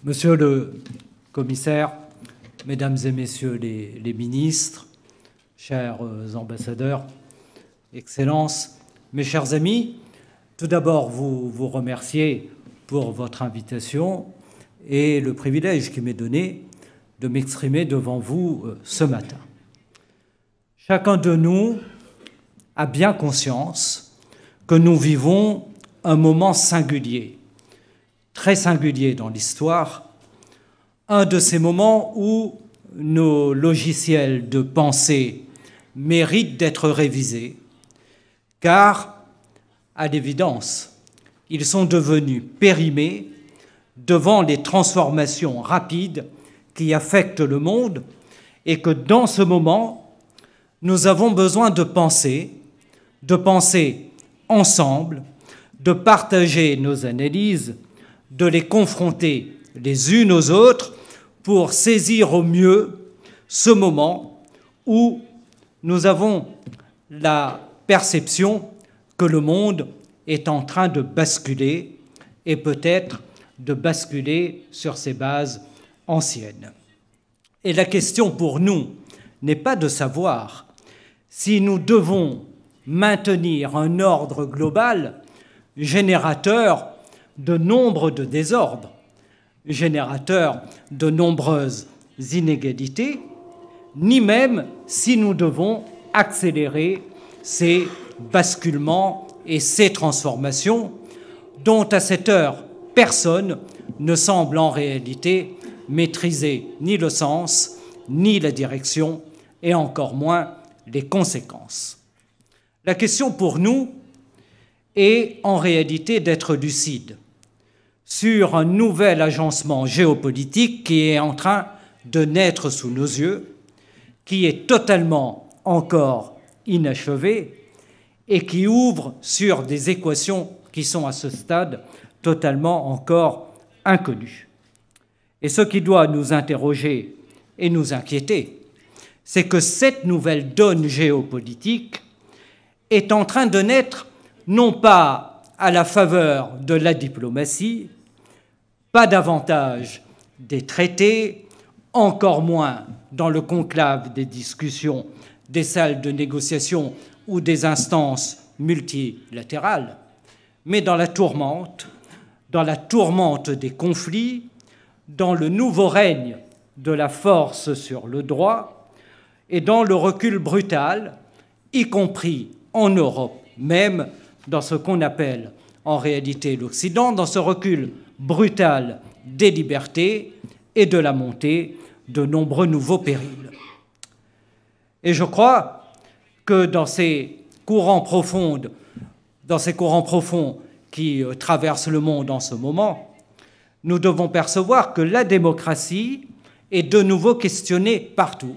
Monsieur le commissaire, mesdames et messieurs les ministres, chers ambassadeurs, excellences, mes chers amis, tout d'abord vous remercier pour votre invitation et le privilège qui m'est donné de m'exprimer devant vous ce matin. Chacun de nous a bien conscience que nous vivons un moment singulier, très singulier dans l'histoire, un de ces moments où nos logiciels de pensée méritent d'être révisés, car, à l'évidence, ils sont devenus périmés devant les transformations rapides qui affectent le monde et que dans ce moment, nous avons besoin de penser ensemble, de partager nos analyses, de les confronter les unes aux autres pour saisir au mieux ce moment où nous avons la perception que le monde est en train de basculer et peut-être de basculer sur ses bases anciennes. Et la question pour nous n'est pas de savoir si nous devons maintenir un ordre global générateur de nombre de désordres, générateur de nombreuses inégalités, ni même si nous devons accélérer ces basculements et ces transformations dont à cette heure personne ne semble en réalité maîtriser ni le sens, ni la direction, et encore moins les conséquences. La question pour nous est en réalité d'être lucide sur un nouvel agencement géopolitique qui est en train de naître sous nos yeux, qui est totalement encore inachevé et qui ouvre sur des équations qui sont à ce stade totalement encore inconnues. Et ce qui doit nous interroger et nous inquiéter, c'est que cette nouvelle donne géopolitique est en train de naître non pas à la faveur de la diplomatie, pas davantage des traités, encore moins dans le conclave des discussions, des salles de négociation ou des instances multilatérales, mais dans la tourmente des conflits, dans le nouveau règne de la force sur le droit et dans le recul brutal, y compris en Europe même, dans ce qu'on appelle en réalité l'Occident, dans ce recul brutal des libertés et de la montée de nombreux nouveaux périls. Et je crois que dans ces courants profonds qui traversent le monde en ce moment, nous devons percevoir que la démocratie est de nouveau questionnée partout,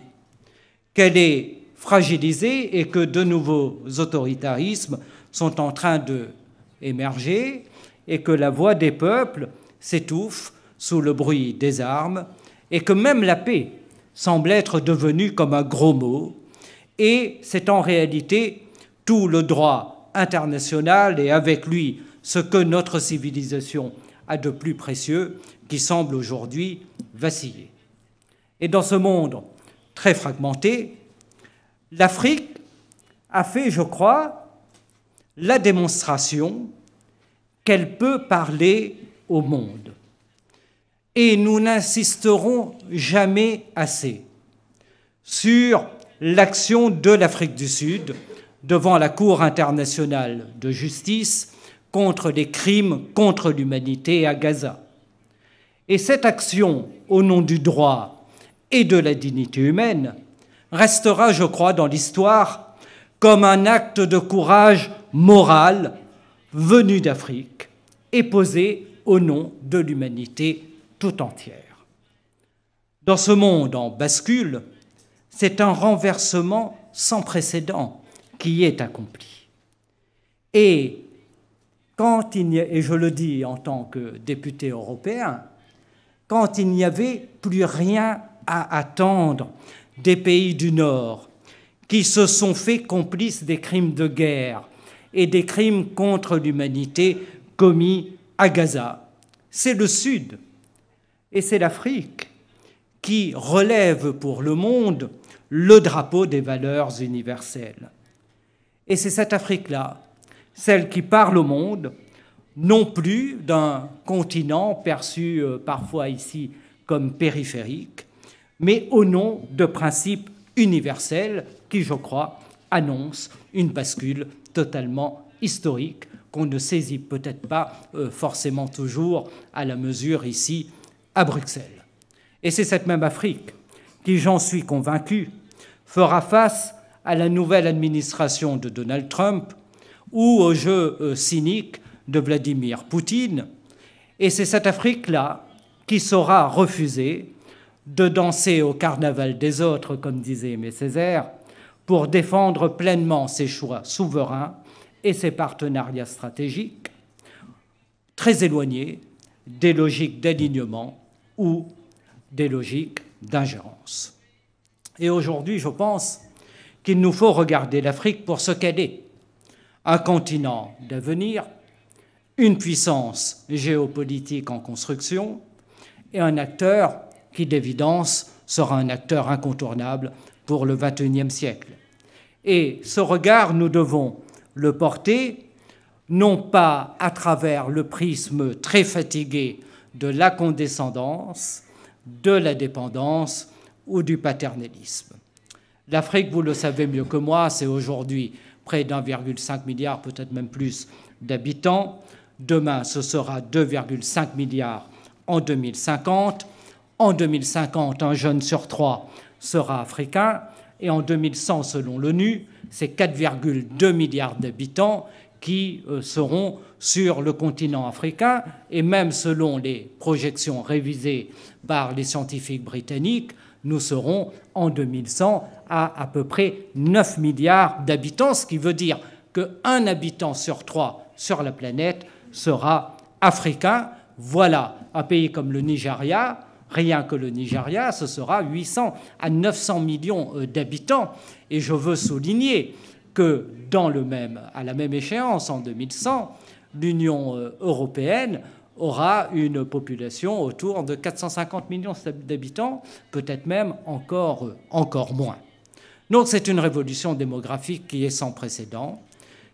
qu'elle est fragilisée et que de nouveaux autoritarismes sont en train d'émerger et que la voix des peuples s'étouffe sous le bruit des armes et que même la paix semble être devenue comme un gros mot. Et c'est en réalité tout le droit international et avec lui ce que notre civilisation a de plus précieux qui semble aujourd'hui vaciller. Et dans ce monde très fragmenté, l'Afrique a fait, je crois, la démonstration qu'elle peut parler au monde. Et nous n'insisterons jamais assez sur l'action de l'Afrique du Sud devant la Cour internationale de justice contre les crimes contre l'humanité à Gaza. Et cette action, au nom du droit et de la dignité humaine, restera, je crois, dans l'histoire comme un acte de courage moral venu d'Afrique et posé au nom de l'humanité tout entière. Dans ce monde en bascule, c'est un renversement sans précédent qui est accompli. Et quand et je le dis en tant que député européen, quand il n'y avait plus rien à attendre des pays du Nord qui se sont fait complices des crimes de guerre et des crimes contre l'humanité commis à Gaza. C'est le Sud et c'est l'Afrique qui relève pour le monde le drapeau des valeurs universelles. Et c'est cette Afrique-là, celle qui parle au monde, non plus d'un continent perçu parfois ici comme périphérique, mais au nom de principes universels qui, je crois, annoncent une bascule totalement historique qu'on ne saisit peut-être pas forcément toujours à la mesure ici à Bruxelles. Et c'est cette même Afrique qui, j'en suis convaincu, fera face à la nouvelle administration de Donald Trump ou au jeu cynique de Vladimir Poutine. Et c'est cette Afrique-là qui saura refuser de danser au carnaval des autres, comme disait Aimé Césaire, pour défendre pleinement ses choix souverains et ses partenariats stratégiques, très éloignés des logiques d'alignement ou des logiques d'ingérence. Et aujourd'hui, je pense qu'il nous faut regarder l'Afrique pour ce qu'elle est, un continent d'avenir, une puissance géopolitique en construction et un acteur qui, d'évidence, sera un acteur incontournable pour le XXIe siècle. Et ce regard, nous devons le porter non pas à travers le prisme très fatigué de la condescendance, de la dépendance ou du paternalisme. L'Afrique, vous le savez mieux que moi, c'est aujourd'hui près d'1,5 milliard, peut-être même plus, d'habitants. Demain, ce sera 2,5 milliards en 2050. En 2050, un jeune sur 3 sera africain. Et en 2100, selon l'ONU, c'est 4,2 milliards d'habitants qui seront sur le continent africain. Et même selon les projections révisées par les scientifiques britanniques, nous serons en 2100 à peu près 9 milliards d'habitants, ce qui veut dire qu'un habitant sur 3 sur la planète sera africain. Voilà, un pays comme le Nigeria, rien que le Nigeria, ce sera 800 à 900 millions d'habitants. Et je veux souligner que à la même échéance, en 2100, l'Union européenne aura une population autour de 450 millions d'habitants, peut-être même encore moins. Donc c'est une révolution démographique qui est sans précédent.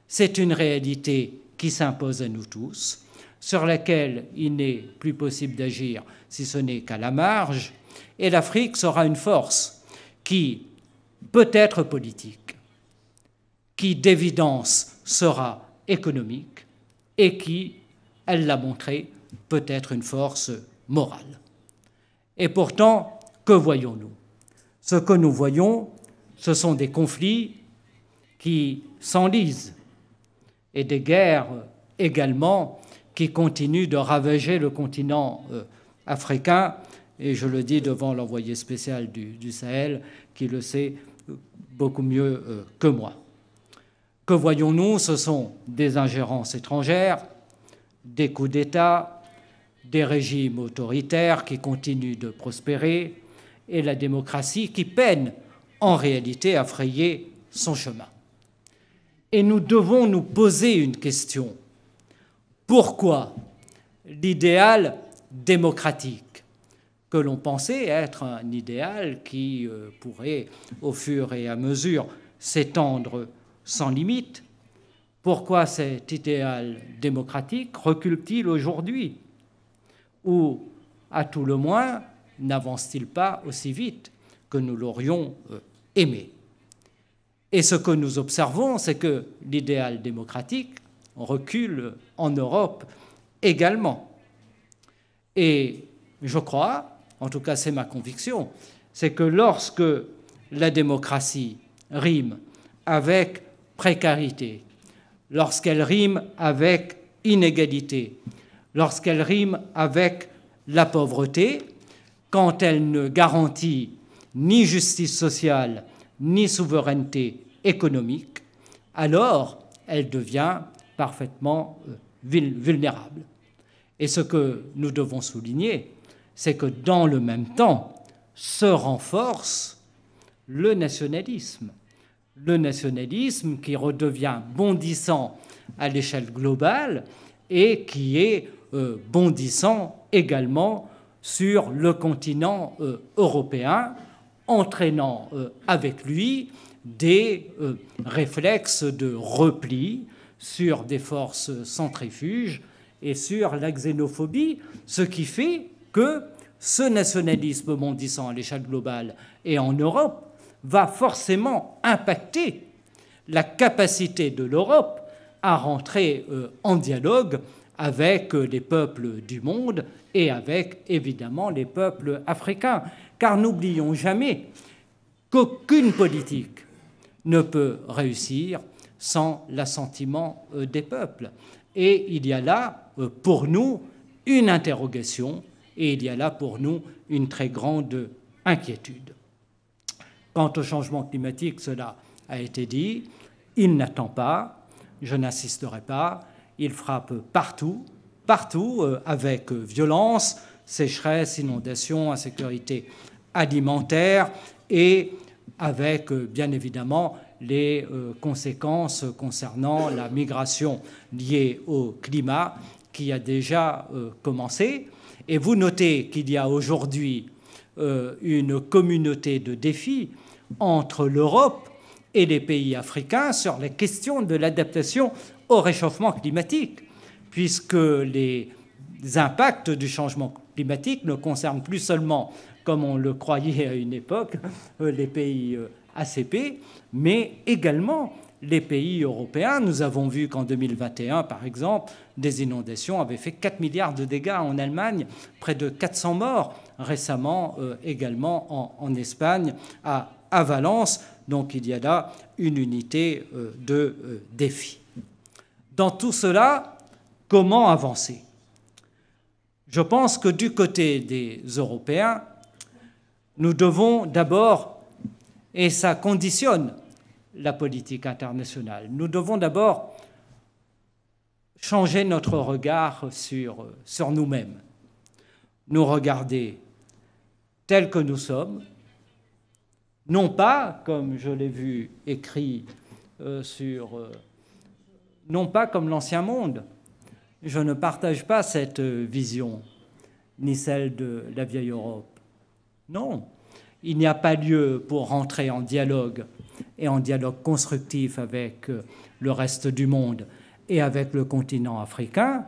C'est une réalité qui s'impose à nous tous, sur laquelle il n'est plus possible d'agir si ce n'est qu'à la marge. Et l'Afrique sera une force qui peut être politique, qui d'évidence sera économique et qui, elle l'a montré, peut être une force morale. Et pourtant, que voyons-nous? Ce que nous voyons, ce sont des conflits qui s'enlisent et des guerres également qui continuent de ravager le continent africain. Et je le dis devant l'envoyé spécial du Sahel, qui le sait beaucoup mieux que moi. Que voyons-nous? Ce sont des ingérences étrangères, des coups d'État, des régimes autoritaires qui continuent de prospérer et la démocratie qui peine en réalité à frayer son chemin. Et nous devons nous poser une question. Pourquoi l'idéal démocratique, que l'on pensait être un idéal qui pourrait, au fur et à mesure, s'étendre sans limite, pourquoi cet idéal démocratique recule-t-il aujourd'hui? Ou, à tout le moins, n'avance-t-il pas aussi vite que nous l'aurions aimé? Et ce que nous observons, c'est que l'idéal démocratique recule en Europe également. Et je crois, en tout cas c'est ma conviction, c'est que lorsque la démocratie rime avec précarité, lorsqu'elle rime avec inégalité, lorsqu'elle rime avec la pauvreté, quand elle ne garantit ni justice sociale, ni souveraineté économique, alors elle devient parfaitement vulnérable. Et ce que nous devons souligner, c'est que dans le même temps se renforce le nationalisme qui redevient bondissant à l'échelle globale et qui est bondissant également sur le continent européen, entraînant avec lui des réflexes de repli sur des forces centrifuges et sur la xénophobie, ce qui fait que ce nationalisme bondissant à l'échelle globale et en Europe va forcément impacter la capacité de l'Europe à rentrer en dialogue avec les peuples du monde et avec, évidemment, les peuples africains. Car n'oublions jamais qu'aucune politique ne peut réussir sans l'assentiment des peuples. Et il y a là, pour nous, une interrogation et il y a là, pour nous, une très grande inquiétude. Quant au changement climatique, cela a été dit, il n'attend pas, je n'insisterai pas, il frappe partout, avec violence, sécheresse, inondations, insécurité alimentaire et avec, bien évidemment, les conséquences concernant la migration liée au climat qui a déjà commencé. Et vous notez qu'il y a aujourd'hui une communauté de défis entre l'Europe et les pays africains sur les questions de l'adaptation au réchauffement climatique, puisque les impacts du changement climatique ne concernent plus seulement, comme on le croyait à une époque, les pays ACP, mais également les pays européens. Nous avons vu qu'en 2021, par exemple, des inondations avaient fait 4 milliards de dégâts en Allemagne, près de 400 morts récemment également en Espagne, à Valence. Donc il y a là une unité de défi. Dans tout cela, comment avancer? Je pense que du côté des Européens, nous devons d'abord, et ça conditionne la politique internationale, nous devons d'abord changer notre regard sur nous-mêmes, nous regarder tels que nous sommes, non pas, comme je l'ai vu écrit non pas comme l'Ancien Monde. Je ne partage pas cette vision, ni celle de la vieille Europe. Non, il n'y a pas lieu pour rentrer en dialogue et en dialogue constructif avec le reste du monde et avec le continent africain,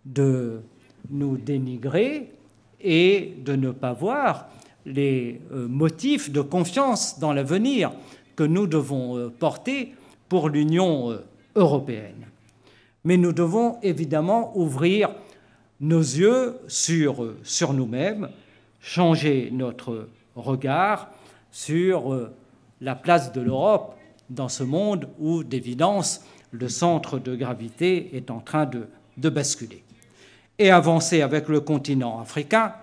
de nous dénigrer et de ne pas voir les motifs de confiance dans l'avenir que nous devons porter pour l'Union européenne. Mais nous devons évidemment ouvrir nos yeux sur nous-mêmes, changer notre regard sur la place de l'Europe dans ce monde où, d'évidence, le centre de gravité est en train de basculer. Et avancer avec le continent africain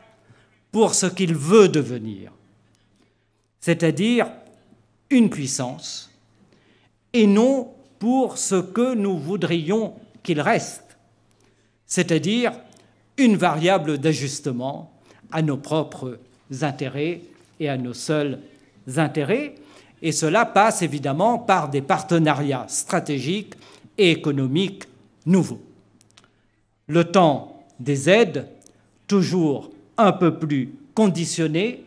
pour ce qu'il veut devenir, c'est-à-dire une puissance, et non pour ce que nous voudrions qu'il reste, c'est-à-dire une variable d'ajustement à nos propres intérêts et à nos seuls intérêts. Et cela passe évidemment par des partenariats stratégiques et économiques nouveaux. Le temps des aides, toujours un peu plus conditionné,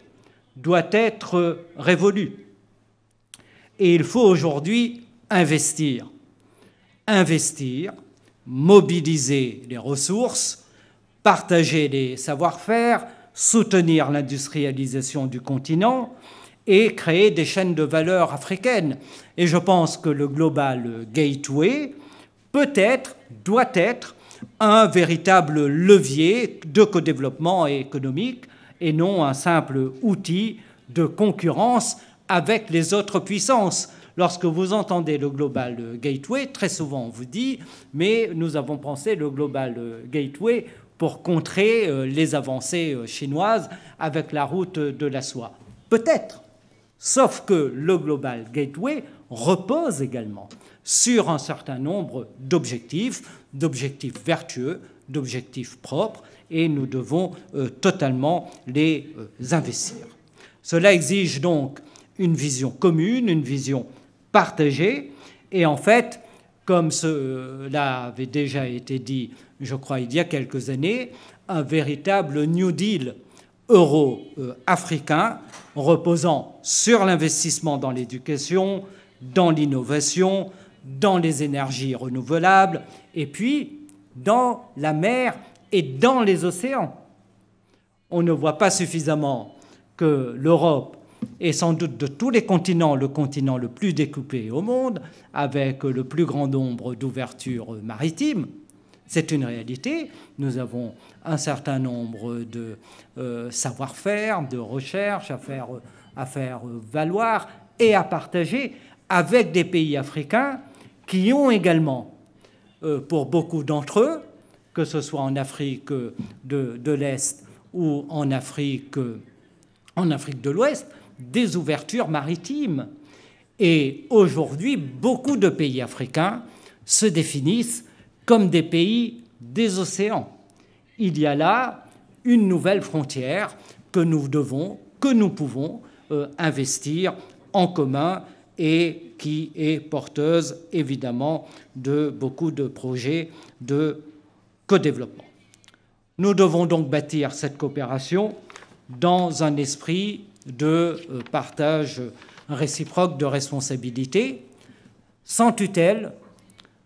doit être révolu. Et il faut aujourd'hui investir, mobiliser les ressources, partager les savoir-faire, soutenir l'industrialisation du continent et créer des chaînes de valeur africaines. Et je pense que le Global Gateway peut-être, doit être, un véritable levier de co-développement économique et non un simple outil de concurrence avec les autres puissances. Lorsque vous entendez le Global Gateway, très souvent on vous dit « mais nous avons pensé le Global Gateway pour contrer les avancées chinoises avec la route de la soie ». Peut-être, sauf que le Global Gateway repose également sur un certain nombre d'objectifs vertueux, d'objectifs propres et nous devons totalement les investir. Cela exige donc une vision commune, une vision partagée, et en fait, comme cela avait déjà été dit, je crois, il y a quelques années, un véritable New Deal euro-africain reposant sur l'investissement dans l'éducation, dans l'innovation, dans les énergies renouvelables, et puis dans la mer et dans les océans. On ne voit pas suffisamment que l'Europe est sans doute de tous les continents le continent le plus découpé au monde, avec le plus grand nombre d'ouvertures maritimes. C'est une réalité. Nous avons un certain nombre de savoir-faire, de recherches à faire valoir et à partager avec des pays africains qui ont également, pour beaucoup d'entre eux, que ce soit en Afrique de l'Est ou en Afrique de l'Ouest, des ouvertures maritimes. Et aujourd'hui, beaucoup de pays africains se définissent comme des pays des océans. Il y a là une nouvelle frontière que nous devons, que nous pouvons investir en commun et qui est porteuse évidemment de beaucoup de projets de co-développement. Nous devons donc bâtir cette coopération dans un esprit de partage réciproque de responsabilités, sans tutelle,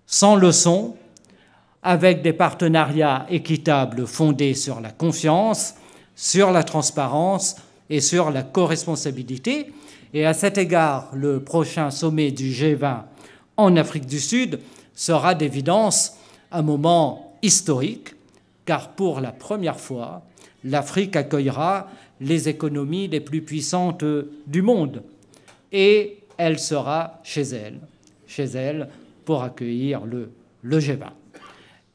sans leçon, avec des partenariats équitables fondés sur la confiance, sur la transparence et sur la co-responsabilité. Et à cet égard, le prochain sommet du G20 en Afrique du Sud sera d'évidence un moment historique, car pour la première fois, l'Afrique accueillera les économies les plus puissantes du monde. Et elle sera chez elle pour accueillir le G20.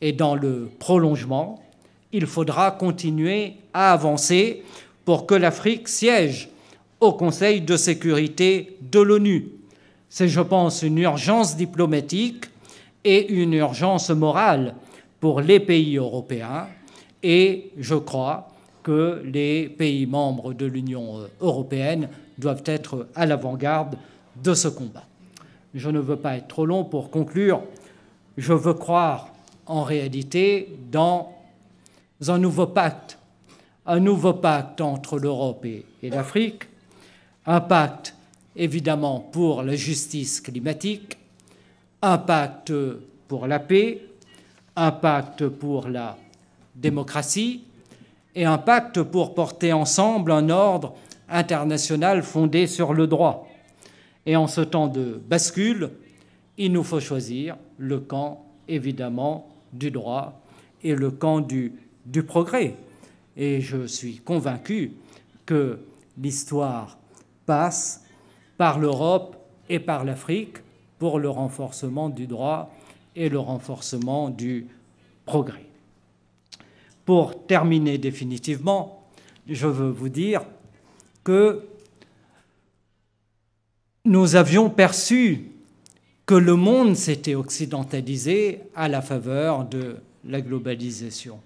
Et dans le prolongement, il faudra continuer à avancer pour que l'Afrique siège au Conseil de sécurité de l'ONU. C'est, je pense, une urgence diplomatique et une urgence morale pour les pays européens. Et je crois que les pays membres de l'Union européenne doivent être à l'avant-garde de ce combat. Je ne veux pas être trop long pour conclure. Je veux croire en réalité dans un nouveau pacte entre l'Europe et l'Afrique, un pacte évidemment pour la justice climatique, un pacte pour la paix, un pacte pour la démocratie et un pacte pour porter ensemble un ordre international fondé sur le droit. Et en ce temps de bascule, il nous faut choisir le camp, évidemment, du droit et le camp du progrès. Et je suis convaincu que l'histoire passe par l'Europe et par l'Afrique pour le renforcement du droit et le renforcement du progrès. Pour terminer définitivement, je veux vous dire que nous avions perçu que le monde s'était occidentalisé à la faveur de la globalisation.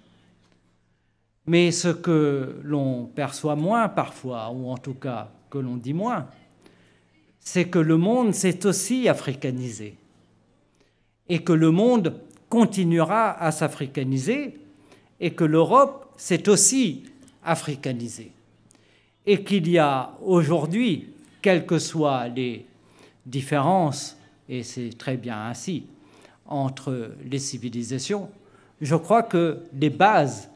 Mais ce que l'on perçoit moins parfois, ou en tout cas que l'on dit moins, c'est que le monde s'est aussi africanisé et que le monde continuera à s'africaniser et que l'Europe s'est aussi africanisée et qu'il y a aujourd'hui, quelles que soient les différences, et c'est très bien ainsi, entre les civilisations, je crois que les bases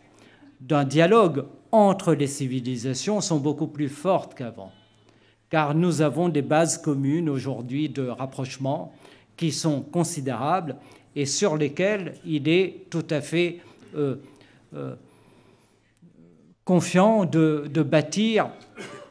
d'un dialogue entre les civilisations sont beaucoup plus fortes qu'avant, car nous avons des bases communes aujourd'hui de rapprochement qui sont considérables et sur lesquelles il est tout à fait confiant de bâtir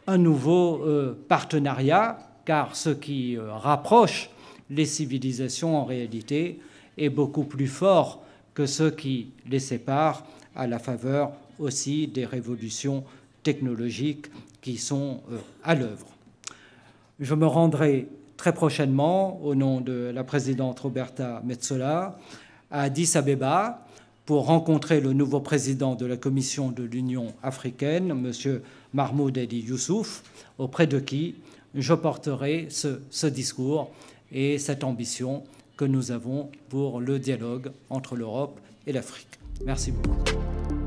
un nouveau partenariat, car ce qui rapproche les civilisations en réalité est beaucoup plus fort que ce qui les sépare à la faveur aussi des révolutions technologiques qui sont à l'œuvre. Je me rendrai très prochainement, au nom de la présidente Roberta Metsola, à Addis Abeba pour rencontrer le nouveau président de la Commission de l'Union africaine, M. Mahmoud Ali Youssouf, auprès de qui je porterai ce discours et cette ambition que nous avons pour le dialogue entre l'Europe et l'Afrique. Merci beaucoup.